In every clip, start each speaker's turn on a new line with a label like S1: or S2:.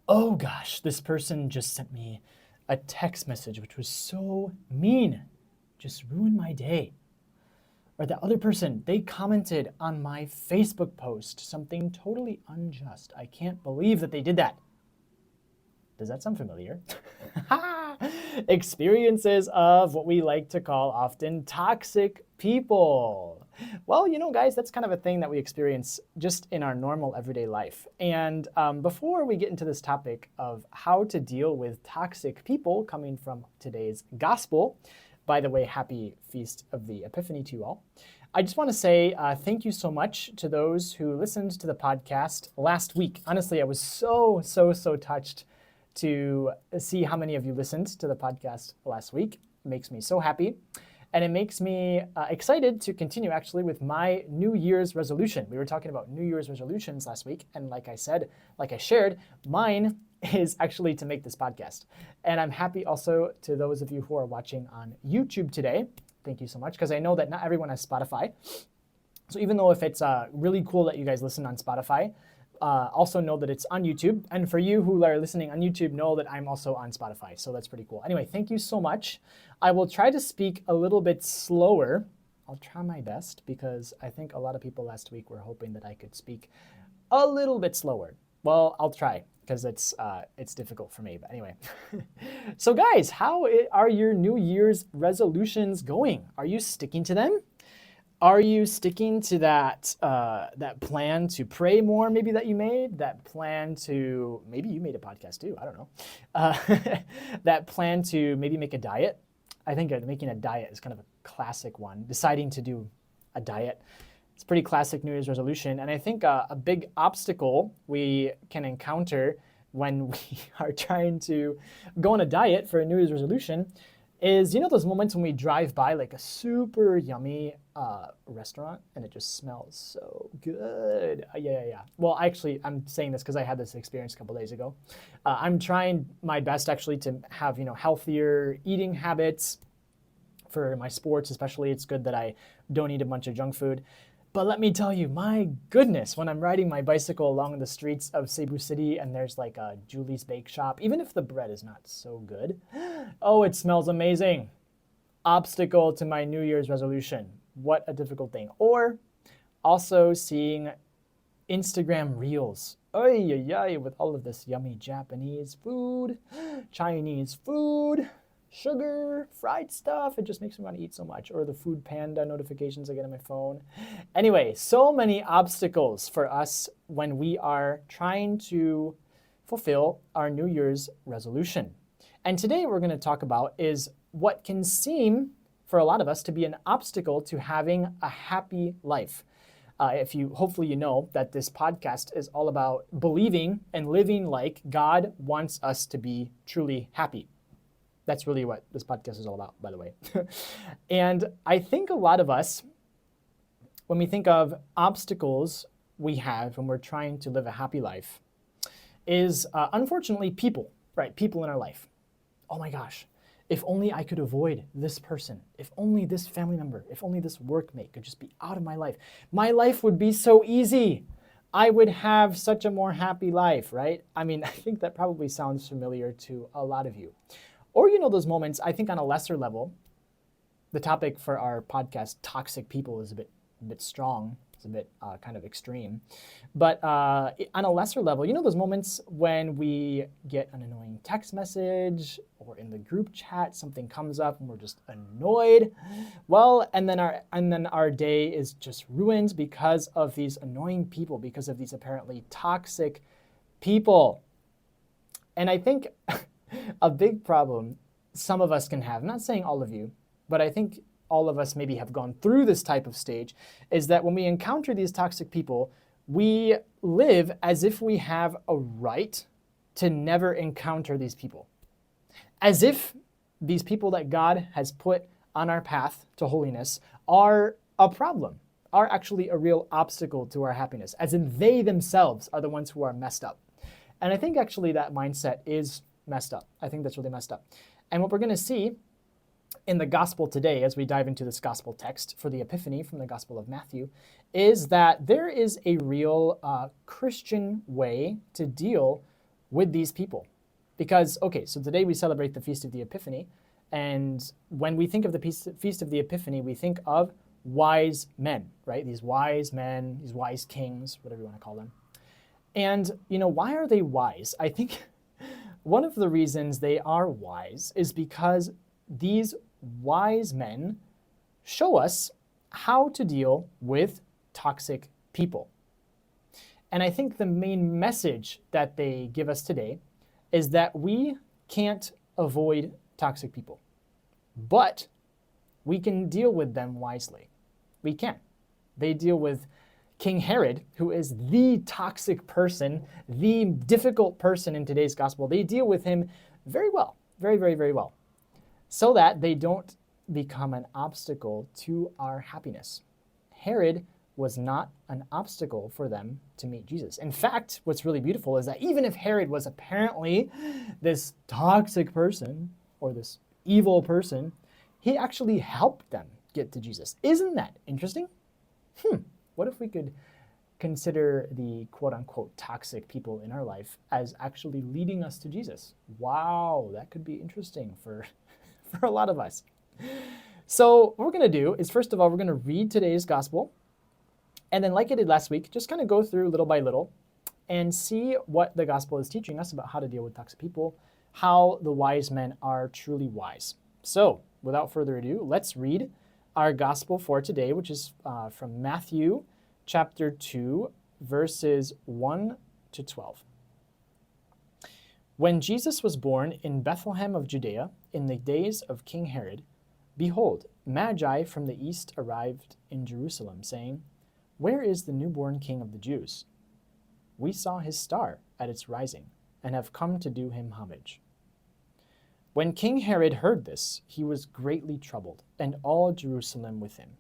S1: oh gosh, this person just sent me a text message which was so mean, just ruined my day. Or the other person, they commented on my Facebook post something totally unjust. I can't believe that they did that. Does that sound familiar? Experiences of what we like to call often toxic people. Well, guys, that's kind of a thing that we experience just in our normal everyday life. And before we get into this topic of how to deal with toxic people coming from today's gospel, by the way, happy Feast of the Epiphany to you all. I just want to say thank you so much to those who listened to the podcast last week. Honestly, I was so touched to see how many of you listened to the podcast last week. It makes me so happy. And it makes me excited to continue actually with my New Year's resolution. We were talking about New Year's resolutions last week. And like I shared, mine is actually to make this podcast. And I'm happy also to those of you who are watching on YouTube today. Thank you so much, because I know that not everyone has Spotify. So even though if it's really cool that you guys listen on Spotify, also know that it's on YouTube. And for you who are listening on YouTube, know that I'm also on Spotify. So that's pretty cool. Anyway, thank you so much. I will try to speak a little bit slower. I'll try my best, because I think a lot of people last week were hoping that I could speak a little bit slower. Well, I'll try, because it's difficult for me. But anyway, so guys, how are your New Year's resolutions going? Are you sticking to them? Are you sticking to that plan to pray more, maybe that you made? That plan to, maybe you made a podcast too, I don't know. That plan to maybe make a diet. I think making a diet is kind of a classic one. Deciding to do a diet. It's a pretty classic New Year's resolution. And I think a big obstacle we can encounter when we are trying to go on a diet for a New Year's resolution is, those moments when we drive by like a super yummy restaurant and it just smells so good. Yeah. Well, actually, I'm saying this because I had this experience a couple days ago. I'm trying my best actually to have, healthier eating habits for my sports, especially. It's good that I don't eat a bunch of junk food. But let me tell you, my goodness, when I'm riding my bicycle along the streets of Cebu City and there's like a Julie's Bake Shop, even if the bread is not so good, oh, it smells amazing. Obstacle to my New Year's resolution. What a difficult thing. Or also seeing Instagram reels. With all of this yummy Japanese food, Chinese food, sugar, fried stuff. It just makes me want to eat so much. Or the Food Panda notifications I get on my phone. Anyway, so many obstacles for us when we are trying to fulfill our New Year's resolution. And today we're going to talk about is what can seem for a lot of us to be an obstacle to having a happy life. Hopefully you know that this podcast is all about believing and living like God wants us to be truly happy. That's really what this podcast is all about, by the way. And I think a lot of us, when we think of obstacles we have when we're trying to live a happy life, is unfortunately people, right? People in our life. Oh my gosh, if only I could avoid this person, if only this family member, if only this workmate could just be out of my life would be so easy. I would have such a more happy life, right? I mean, I think that probably sounds familiar to a lot of you. Or those moments, I think on a lesser level, the topic for our podcast, toxic people, is a bit strong. It's a bit kind of extreme. But on a lesser level, those moments when we get an annoying text message or in the group chat, something comes up and we're just annoyed. Well, and then our day is just ruined because of these annoying people, because of these apparently toxic people. And I think a big problem some of us can have, I'm not saying all of you, but I think all of us maybe have gone through this type of stage, is that when we encounter these toxic people, we live as if we have a right to never encounter these people. As if these people that God has put on our path to holiness are a problem, are actually a real obstacle to our happiness, as in they themselves are the ones who are messed up. And I think actually that mindset is messed up. I think that's really messed up. And what we're going to see in the gospel today, as we dive into this gospel text for the Epiphany from the Gospel of Matthew, is that there is a real Christian way to deal with these people. Because, okay, so today we celebrate the Feast of the Epiphany, and when we think of the Feast of the Epiphany, we think of wise men, right? These wise men, these wise kings, whatever you want to call them. And, why are they wise? I think one of the reasons they are wise is because these wise men show us how to deal with toxic people. And I think the main message that they give us today is that we can't avoid toxic people, but we can deal with them wisely. We can. They deal with King Herod, who is the toxic person, the difficult person in today's gospel. They deal with him very well, very, very, very well, so that they don't become an obstacle to our happiness. Herod was not an obstacle for them to meet Jesus. In fact, what's really beautiful is that even if Herod was apparently this toxic person or this evil person, he actually helped them get to Jesus. Isn't that interesting? What if we could consider the quote-unquote toxic people in our life as actually leading us to Jesus? Wow, that could be interesting for a lot of us. So what we're going to do is, first of all, we're going to read today's gospel. And then, like I did last week, just kind of go through little by little and see what the gospel is teaching us about how to deal with toxic people, how the wise men are truly wise. So, without further ado, let's read our gospel for today, which is from Matthew chapter 2, verses 1 to 12. When Jesus was born in Bethlehem of Judea in the days of King Herod, behold, Magi from the east arrived in Jerusalem, saying, "Where is the newborn King of the Jews? We saw his star at its rising, and have come to do him homage." When King Herod heard this, he was greatly troubled, and all Jerusalem with him.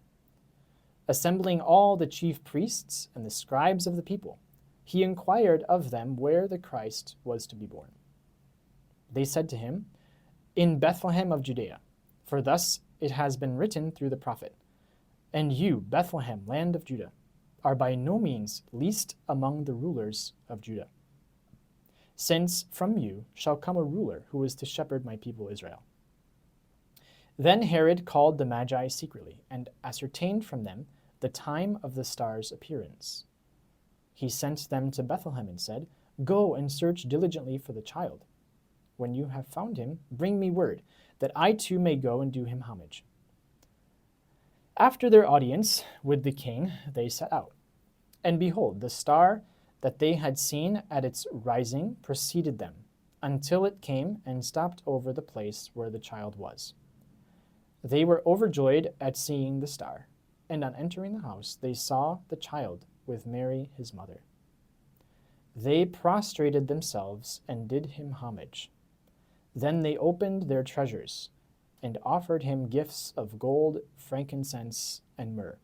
S1: Assembling all the chief priests and the scribes of the people, he inquired of them where the Christ was to be born. They said to him, "In Bethlehem of Judea, for thus it has been written through the prophet, and you, Bethlehem, land of Judah, are by no means least among the rulers of Judah. Since from you shall come a ruler who is to shepherd my people Israel." Then Herod called the Magi secretly and ascertained from them the time of the star's appearance. He sent them to Bethlehem and said, "Go and search diligently for the child. When you have found him, bring me word, that I too may go and do him homage." After their audience with the king, they set out. And behold, the star that they had seen at its rising preceded them, until it came and stopped over the place where the child was. They were overjoyed at seeing the star, and on entering the house, they saw the child with Mary his mother. They prostrated themselves and did him homage. Then they opened their treasures and offered him gifts of gold, frankincense, and myrrh.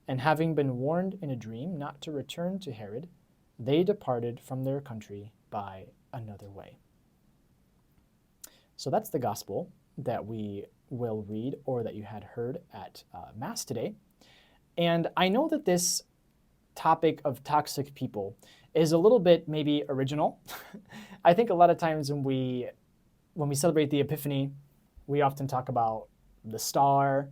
S1: And having been warned in a dream not to return to Herod, they departed from their country by another way. So that's the gospel that we will read, or that you had heard at Mass today. And I know that this topic of toxic people is a little bit maybe original. I think a lot of times when we celebrate the Epiphany, we often talk about the star,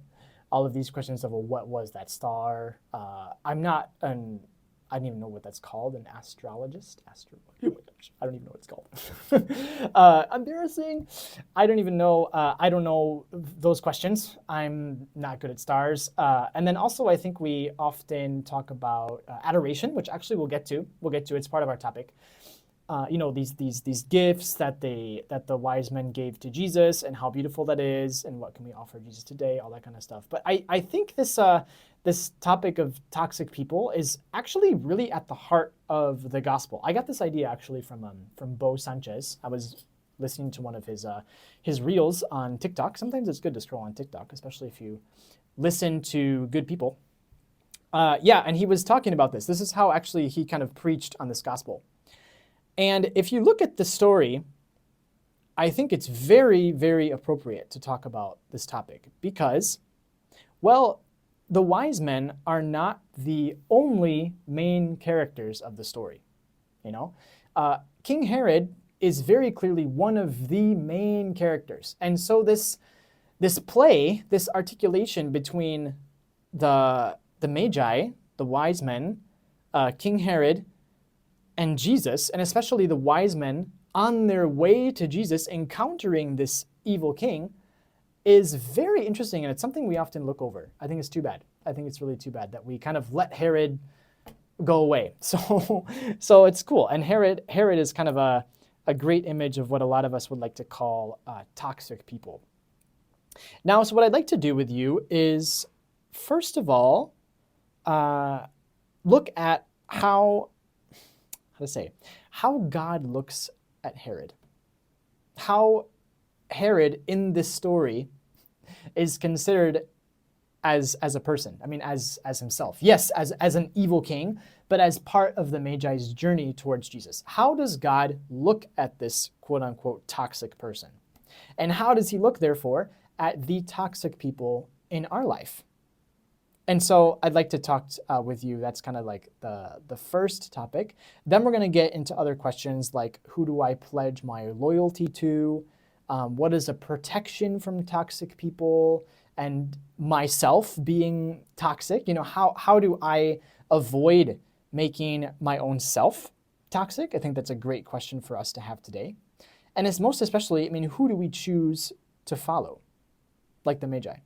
S1: all of these questions of, well, what was that star? I don't even know what that's called, an astrologist? Oh my gosh, I don't even know what it's called. Embarrassing. I don't even know. I don't know those questions. I'm not good at stars. And then also, I think we often talk about adoration, which actually we'll get to. It's part of our topic. These gifts that the wise men gave to Jesus, and how beautiful that is, and what can we offer Jesus today, all that kind of stuff. But I think this topic of toxic people is actually really at the heart of the gospel. I got this idea actually from Bo Sanchez. I was listening to one of his reels on TikTok. Sometimes it's good to scroll on TikTok, especially if you listen to good people. And he was talking about this. This is how actually he kind of preached on this gospel. And if you look at the story, I think it's very, very appropriate to talk about this topic because, well, the wise men are not the only main characters of the story. King Herod is very clearly one of the main characters. And so this play, this articulation between the Magi, the wise men, King Herod, and Jesus, and especially the wise men on their way to Jesus encountering this evil king, is very interesting, and it's something we often look over. I think it's too bad. I think it's really too bad that we kind of let Herod go away. So it's cool. And Herod is kind of a great image of what a lot of us would like to call toxic people. Now, so what I'd like to do with you is, first of all, look at how God looks at Herod. How Herod in this story is considered as a person. I mean, as himself. Yes, as an evil king, but as part of the Magi's journey towards Jesus. How does God look at this quote-unquote toxic person? And how does he look, therefore, at the toxic people in our life? And so I'd like to talk with you. That's kind of like the first topic. Then we're going to get into other questions like, who do I pledge my loyalty to? What is a protection from toxic people? And myself being toxic, how do I avoid making my own self toxic? I think that's a great question for us to have today. And it's most especially, who do we choose to follow? Like the Magi.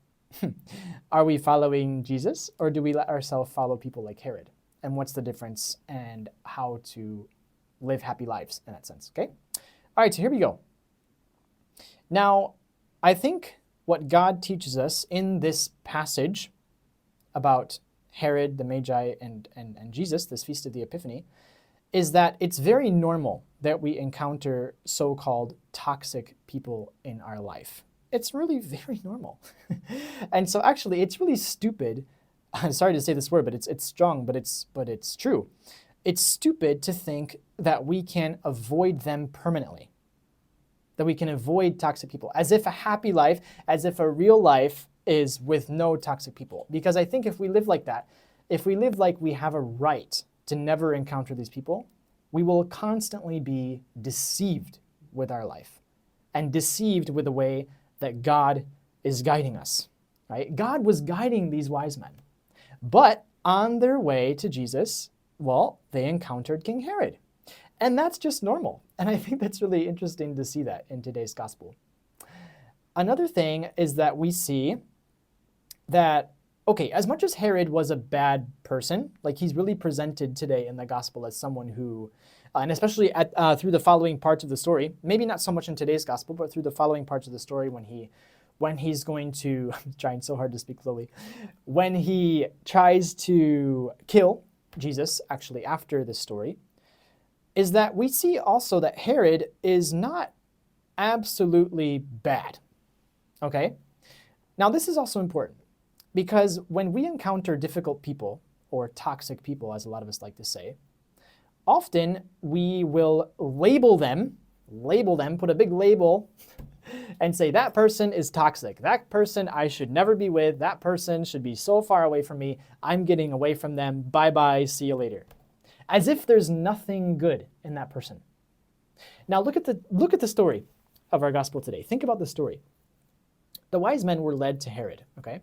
S1: Are we following Jesus, or do we let ourselves follow people like Herod? And what's the difference, and how to live happy lives in that sense, okay? All right, so here we go. Now, I think what God teaches us in this passage about Herod, the Magi, and Jesus, this Feast of the Epiphany, is that it's very normal that we encounter so-called toxic people in our life. It's really very normal. And so actually, it's really stupid. I'm sorry to say this word, but it's strong, but it's true. It's stupid to think that we can avoid them permanently, that we can avoid toxic people, as if a happy life, as if a real life is with no toxic people. Because I think if we live like that, if we live like we have a right to never encounter these people, we will constantly be deceived with our life and deceived with the way that God is guiding us, right? God was guiding these wise men, but on their way to Jesus, well, they encountered King Herod. And that's just normal. And I think that's really interesting to see that in today's gospel. Another thing is that we see that, okay, as much as Herod was a bad person, like he's really presented today in the gospel as someone who, and especially through the following parts of the story, maybe not so much in today's gospel, but through the following parts of the story when he's going to, I'm trying so hard to speak slowly, when he tries to kill Jesus, actually after this story, is that we see also that Herod is not absolutely bad, okay? Now this is also important because when we encounter difficult people, or toxic people as a lot of us like to say, often we will label them, put a big label and say that person is toxic, that person I should never be with, that person should be so far away from me, I'm getting away from them, bye-bye, see you later. As if there's nothing good in that person. Now look at the story of our gospel today. Think about the story. The wise men were led to Herod, okay?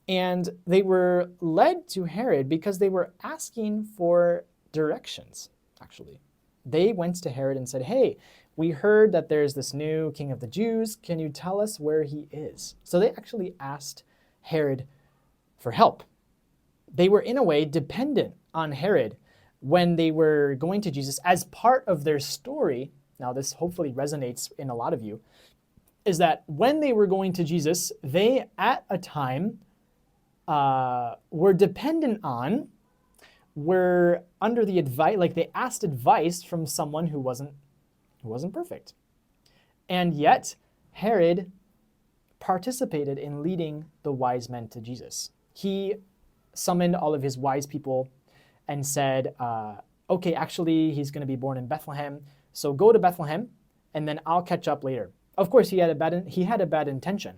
S1: And they were led to Herod because they were asking for directions, actually. They went to Herod and said, hey, we heard that there's this new king of the Jews. Can you tell us where he is? So they actually asked Herod for help. They were, in a way, dependent on Herod when they were going to Jesus as part of their story. Now, this hopefully resonates in a lot of you, is that when they were going to Jesus, they, at a time, were dependent on, were under the advice, like they asked advice from someone who wasn't perfect. And yet, Herod participated in leading the wise men to Jesus. He summoned all of his wise people and said, okay, actually, he's going to be born in Bethlehem, so go to Bethlehem, and then I'll catch up later. Of course, he had a bad intention.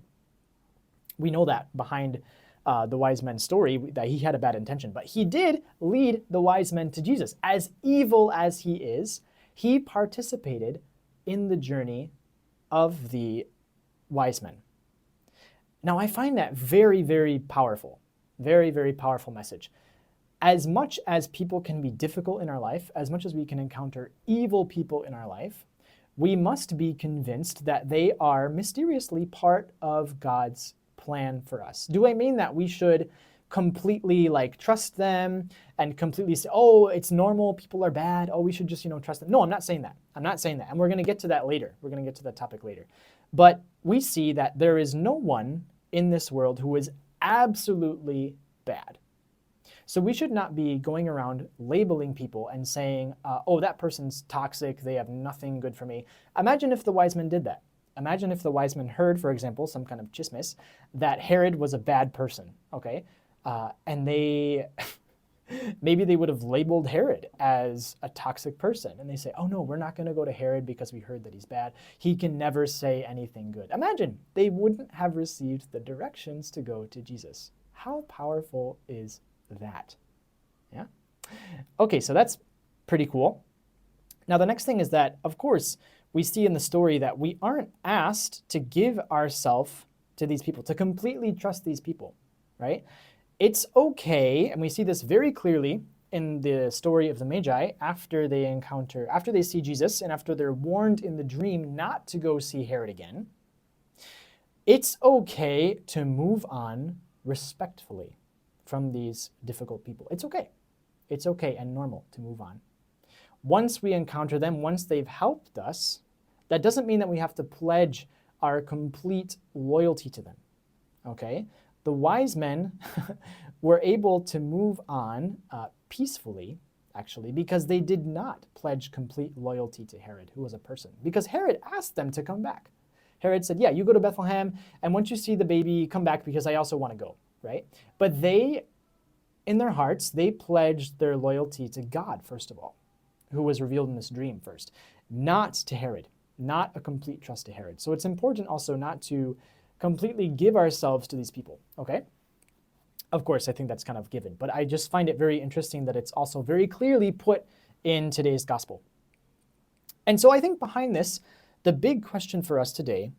S1: We know that behind the wise men's story, that he had a bad intention. But he did lead the wise men to Jesus. As evil as he is, he participated in the journey of the wise men. Now, I find that very, very powerful, very, very powerful message. As much as people can be difficult in our life, as much as we can encounter evil people in our life, we must be convinced that they are mysteriously part of God's plan for us. Do I mean that we should completely trust them and completely say, oh, it's normal, people are bad, oh, we should just trust them? No, I'm not saying that. I'm not saying that. And we're going to get to that later. We're going to get to that topic later. But we see that there is no one in this world who is absolutely bad. So we should not be going around labeling people and saying, oh, that person's toxic, they have nothing good for me. Imagine if the wise men did that. Imagine if the wise men heard, for example, some kind of chismis, that Herod was a bad person, okay? And maybe they would have labeled Herod as a toxic person. And they say, oh no, we're not going to go to Herod because we heard that he's bad. He can never say anything good. Imagine, they wouldn't have received the directions to go to Jesus. How powerful is that? Yeah? Okay, so that's pretty cool. Now the next thing is that, of course, we see in the story that we aren't asked to give ourselves to these people, to completely trust these people, right? It's okay, and we see this very clearly in the story of the Magi after they see Jesus and after they're warned in the dream not to go see Herod again. It's okay to move on respectfully from these difficult people. It's okay. It's okay and normal to move on. Once we encounter them, once they've helped us, that doesn't mean that we have to pledge our complete loyalty to them, okay? The wise men were able to move on peacefully, actually, because they did not pledge complete loyalty to Herod, who was a person, because Herod asked them to come back. Herod said, yeah, you go to Bethlehem, and once you see the baby, come back because I also want to go, right? But they, in their hearts, they pledged their loyalty to God, first of all, who was revealed in this dream first, not to Herod, not a complete trust to Herod. So it's important also not to completely give ourselves to these people, okay? Of course, I think that's kind of given, but I just find it very interesting that it's also very clearly put in today's gospel. And so I think behind this, the big question for us today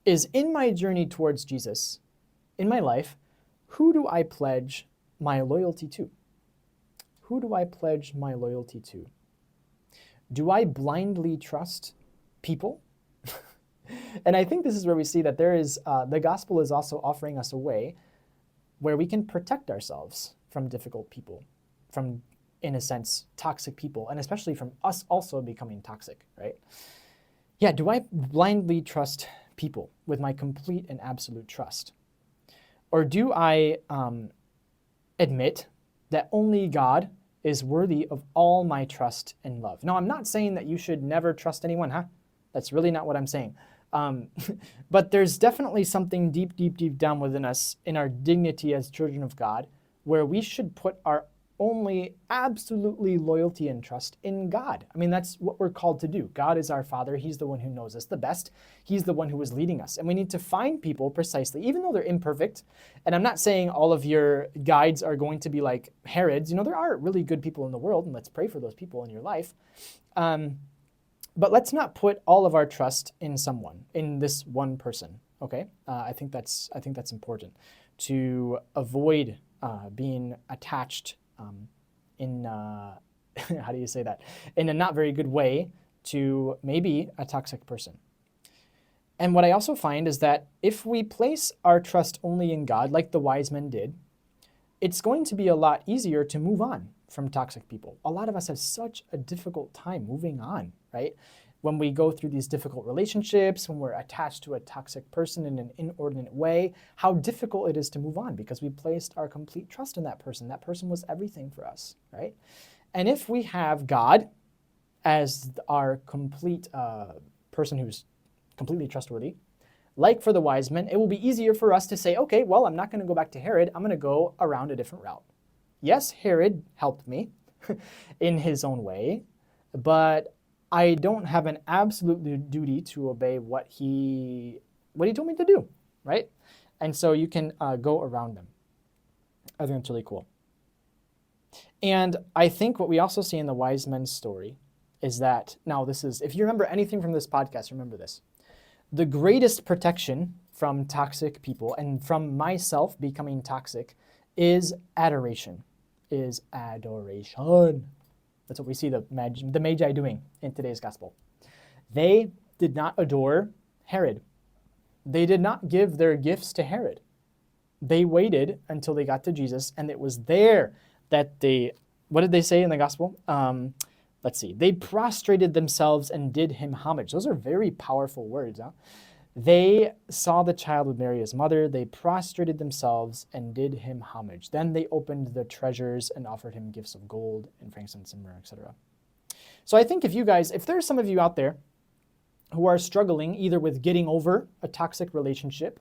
S1: is, in my journey towards Jesus, in my life, who do I pledge my loyalty to? Who do I pledge my loyalty to? Do I blindly trust people? And I think this is where we see that there is, the gospel is also offering us a way where we can protect ourselves from difficult people, from, in a sense, toxic people, and especially from us also becoming toxic, right? Yeah, do I blindly trust people with my complete and absolute trust? Or do I admit that only God is worthy of all my trust and love? Now, I'm not saying that you should never trust anyone, huh? That's really not what I'm saying. But there's definitely something deep, deep, deep down within us in our dignity as children of God, where we should put our only absolutely loyalty and trust in God. I mean, that's what we're called to do. God is our Father. He's the one who knows us the best. He's the one who is leading us. And we need to find people precisely, even though they're imperfect. And I'm not saying all of your guides are going to be like Herods. You know, there are really good people in the world, and let's pray for those people in your life. But let's not put all of our trust in someone, in this one person, okay? I think that's important to avoid being attached in, how do you say that? In a not very good way to maybe a toxic person. And what I also find is that if we place our trust only in God, like the wise men did, it's going to be a lot easier to move on from toxic people. A lot of us have such a difficult time moving on, right? When we go through these difficult relationships, when we're attached to a toxic person in an inordinate way, how difficult it is to move on because we placed our complete trust in that person. That person was everything for us, right? And if we have God as our complete person who's completely trustworthy, like for the wise men, it will be easier for us to say, okay, well, I'm not going to go back to Herod. I'm going to go around a different route. Yes, Herod helped me in his own way, but I don't have an absolute duty to obey what he told me to do, right? And so you can go around them. I think that's really cool. And I think what we also see in the wise men's story is that, now this is, if you remember anything from this podcast, remember this. The greatest protection from toxic people and from myself becoming toxic is adoration, That's what we see the Magi doing in today's gospel. They did not adore Herod. They did not give their gifts to Herod. They waited until they got to Jesus, and it was there that what did they say in the gospel? Let's see. They prostrated themselves and did him homage. Those are very powerful words. Huh? They saw the child with Mary his mother. They prostrated themselves and did him homage. Then they opened their treasures and offered him gifts of gold and frankincense and myrrh, etc. So I think if there's some of you out there who are struggling either with getting over a toxic relationship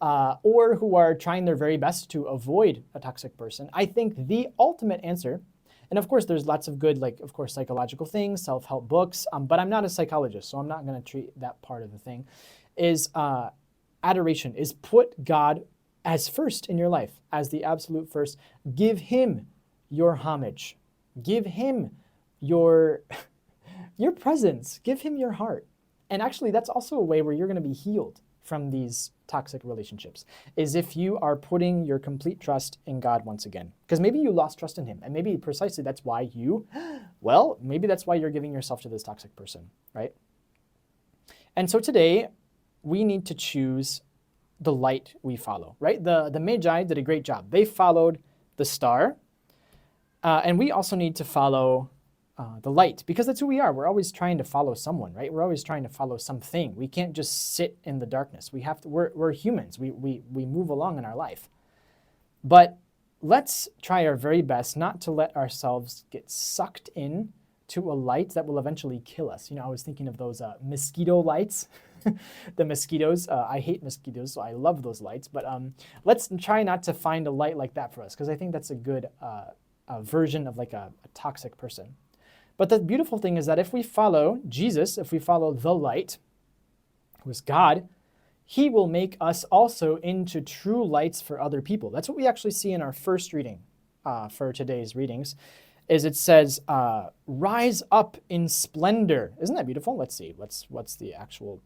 S1: or who are trying their very best to avoid a toxic person, I think the ultimate answer, and of course there's lots of good, of course, psychological things, self-help books, but I'm not a psychologist, so I'm not going to treat that part of the thing, is adoration, is put God as first in your life, as the absolute first. Give him your homage. Give him your presence. Give him your heart. And actually, that's also a way where you're going to be healed from these toxic relationships, is if you are putting your complete trust in God once again. Because maybe you lost trust in him, and maybe precisely that's why maybe that's why you're giving yourself to this toxic person, right? And so today, we need to choose the light we follow, right? The Magi did a great job. They followed the star, and we also need to follow the light, because that's who we are. We're always trying to follow someone, right? We're always trying to follow something. We can't just sit in the darkness. We're humans. We move along in our life. But let's try our very best not to let ourselves get sucked in to a light that will eventually kill us. I was thinking of those mosquito lights, the mosquitoes. I hate mosquitoes, so I love those lights. But let's try not to find a light like that for us, because I think that's a good version of like a toxic person. But the beautiful thing is that if we follow Jesus, if we follow the light, who is God, he will make us also into true lights for other people. That's what we actually see in our first reading for today's readings, is it says, rise up in splendor. Isn't that beautiful? Let's see. What's the actual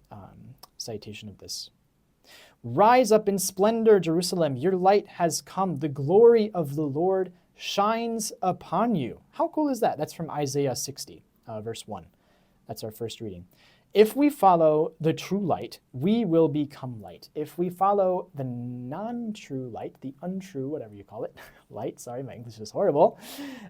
S1: citation of this? Rise up in splendor, Jerusalem. Your light has come. The glory of the Lord shines upon you. How cool is that? That's from Isaiah 60, verse 1. That's our first reading. If we follow the true light, we will become light. If we follow the non-true light, the untrue, whatever you call it, light, sorry, my English is horrible,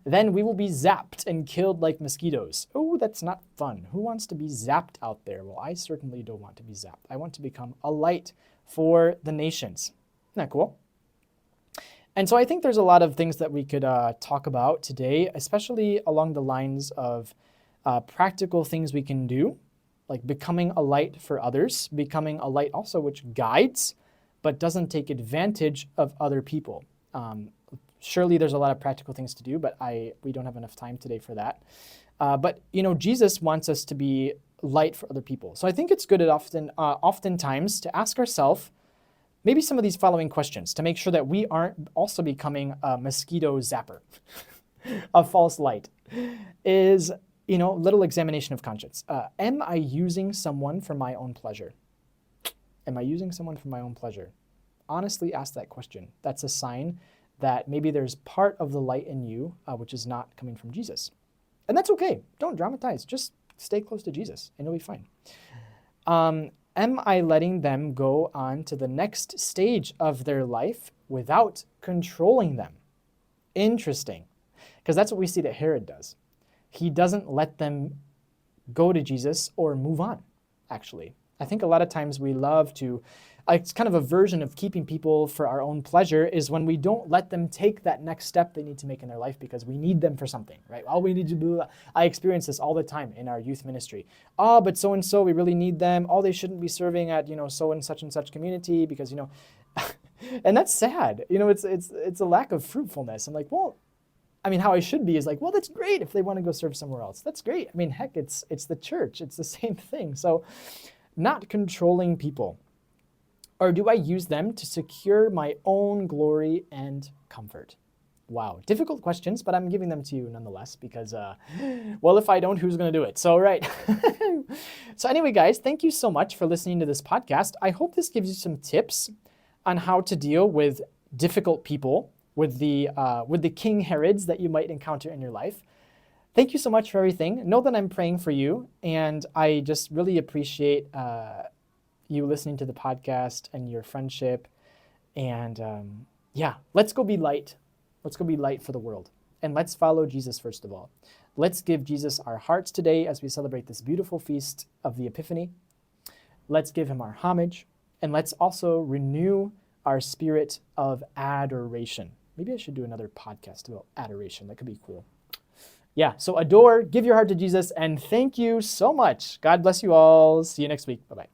S1: then we will be zapped and killed like mosquitoes. Oh, that's not fun. Who wants to be zapped out there? Well, I certainly don't want to be zapped. I want to become a light for the nations. Isn't that cool? And so I think there's a lot of things that we could talk about today, especially along the lines of practical things we can do, like becoming a light for others, becoming a light also which guides, but doesn't take advantage of other people. Surely there's a lot of practical things to do, but we don't have enough time today for that. But Jesus wants us to be light for other people. So I think it's good oftentimes to ask ourselves, maybe some of these following questions to make sure that we aren't also becoming a mosquito zapper, a false light, is, little examination of conscience. Am I using someone for my own pleasure? Am I using someone for my own pleasure? Honestly ask that question. That's a sign that maybe there's part of the light in you which is not coming from Jesus. And that's okay. Don't dramatize. Just stay close to Jesus and you'll be fine. Am I letting them go on to the next stage of their life without controlling them? Interesting, because that's what we see that Herod does. He doesn't let them go to Jesus or move on, actually. I think a lot of times we love to, it's kind of a version of keeping people for our own pleasure is when we don't let them take that next step they need to make in their life because we need them for something, right? All we need to do, I experience this all the time in our youth ministry. Oh, but so-and-so, we really need them. Oh, they shouldn't be serving at, so and such community because, and that's sad. It's a lack of fruitfulness. I'm like, well, how I should be is like, well, that's great if they want to go serve somewhere else. That's great. Heck, it's the church. It's the same thing. So not controlling people. Or do I use them to secure my own glory and comfort? Wow, difficult questions, but I'm giving them to you nonetheless because, well, if I don't, who's going to do it? So, right. So anyway, guys, thank you so much for listening to this podcast. I hope this gives you some tips on how to deal with difficult people, with the King Herods that you might encounter in your life. Thank you so much for everything. Know that I'm praying for you, and I just really appreciate you listening to the podcast and your friendship. And yeah, let's go be light. Let's go be light for the world. And let's follow Jesus first of all. Let's give Jesus our hearts today as we celebrate this beautiful feast of the Epiphany. Let's give him our homage. And let's also renew our spirit of adoration. Maybe I should do another podcast about adoration. That could be cool. Yeah, so adore, give your heart to Jesus, and thank you so much. God bless you all. See you next week. Bye-bye.